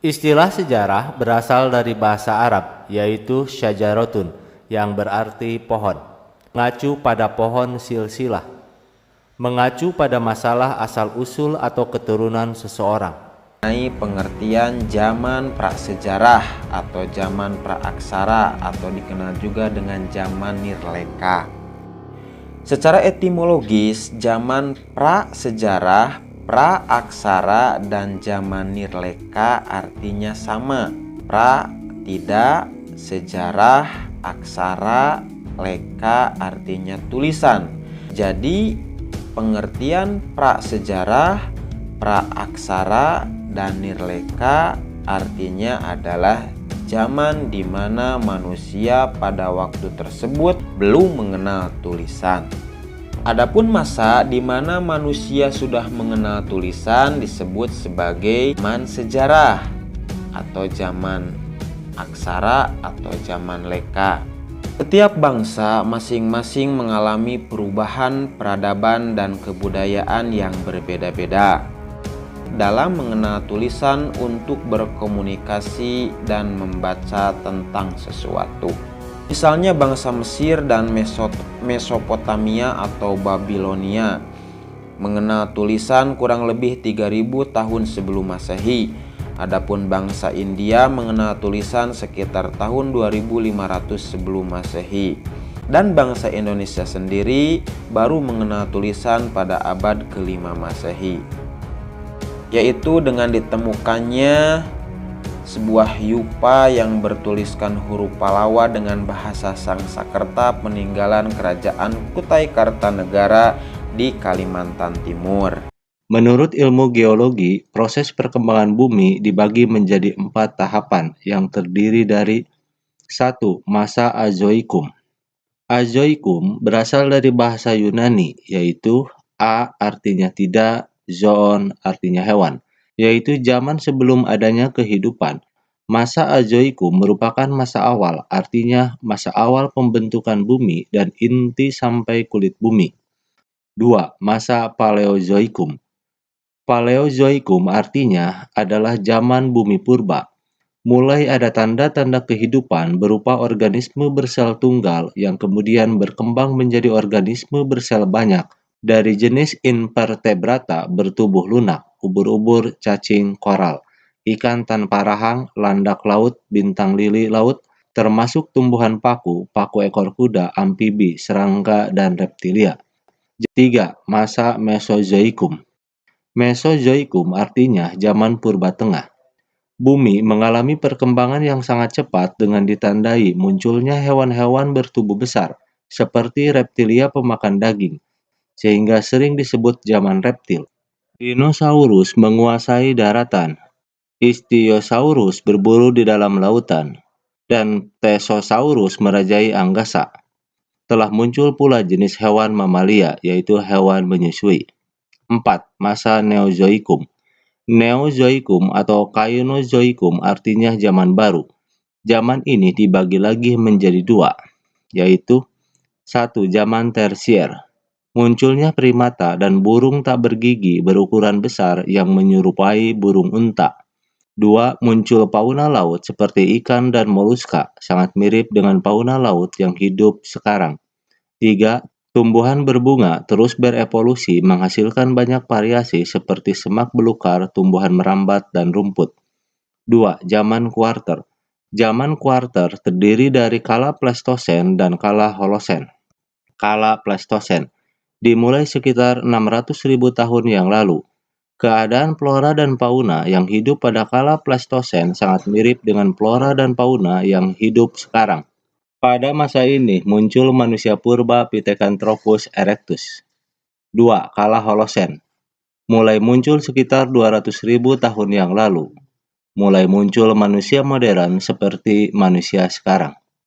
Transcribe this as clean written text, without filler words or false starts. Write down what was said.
Istilah sejarah berasal dari bahasa Arab, yaitu syajarotun, yang berarti pohon. Mengacu pada pohon silsilah, mengacu pada masalah asal-usul atau keturunan seseorang. Mengenai pengertian zaman prasejarah atau zaman praaksara atau dikenal juga dengan zaman nirleka. Secara etimologis, zaman prasejarah, praaksara, dan zaman nirleka artinya sama. Pra tidak, sejarah, aksara, leka artinya tulisan. Jadi pengertian prasejarah, praaksara, dan nirleka artinya adalah zaman di mana manusia pada waktu tersebut belum mengenal tulisan. Adapun masa di mana manusia sudah mengenal tulisan disebut sebagai zaman sejarah atau zaman aksara atau zaman leka. Setiap bangsa masing-masing mengalami perubahan peradaban dan kebudayaan yang berbeda-beda dalam mengenal tulisan untuk berkomunikasi dan membaca tentang sesuatu. Misalnya bangsa Mesir dan Mesopotamia atau Babilonia mengenal tulisan kurang lebih 3000 tahun sebelum Masehi. Adapun bangsa India mengenal tulisan sekitar tahun 2500 sebelum Masehi. Dan bangsa Indonesia sendiri baru mengenal tulisan pada abad ke-5 Masehi, yaitu dengan ditemukannya sebuah yupa yang bertuliskan huruf Palawa dengan bahasa Sangsakerta peninggalan kerajaan Kutai Kartanegara di Kalimantan Timur. Menurut ilmu geologi, proses perkembangan bumi dibagi menjadi 4 tahapan yang terdiri dari 1. Masa Azoikum. Azoikum berasal dari bahasa Yunani, yaitu A artinya tidak, zoon artinya hewan, yaitu zaman sebelum adanya kehidupan. Masa Azoikum merupakan masa awal, artinya masa awal pembentukan bumi dan inti sampai kulit bumi. 2. Masa Paleozoikum. Paleozoikum artinya adalah zaman bumi purba. Mulai ada tanda-tanda kehidupan berupa organisme bersel tunggal yang kemudian berkembang menjadi organisme bersel banyak dari jenis invertebrata bertubuh lunak, ubur-ubur, cacing, koral, ikan tanpa rahang, landak laut, bintang lili laut, termasuk tumbuhan paku, paku ekor kuda, amfibi, serangga, dan reptilia. 3. Masa Mesozoikum. Mesozoikum artinya zaman purba tengah. Bumi mengalami perkembangan yang sangat cepat dengan ditandai munculnya hewan-hewan bertubuh besar, seperti reptilia pemakan daging, sehingga sering disebut zaman reptil. Dinosaurus menguasai daratan, Ichthyosaurus berburu di dalam lautan, dan Tesosaurus merajai Anggasa. Telah muncul pula jenis hewan mamalia, yaitu hewan menyusui. 4. Masa Neozoikum. Neozoikum atau Kainozoikum artinya zaman baru. Zaman ini dibagi lagi menjadi 2, yaitu 1. Zaman tersier. Munculnya primata dan burung tak bergigi berukuran besar yang menyerupai burung unta. 2. Muncul fauna laut seperti ikan dan moluska, sangat mirip dengan fauna laut yang hidup sekarang. 3. Tumbuhan berbunga terus berevolusi menghasilkan banyak variasi seperti semak belukar, tumbuhan merambat, dan rumput. 2. Zaman kuarter. Zaman kuarter terdiri dari kala Pleistosen dan kala Holosen. Kala Pleistosen dimulai sekitar 600.000 tahun yang lalu. Keadaan flora dan fauna yang hidup pada kala Pleistosen sangat mirip dengan flora dan fauna yang hidup sekarang. Pada masa ini muncul manusia purba Pithecanthropus erectus. 2. Kala Holosen. Mulai muncul sekitar 200.000 tahun yang lalu. Mulai muncul manusia modern seperti manusia sekarang.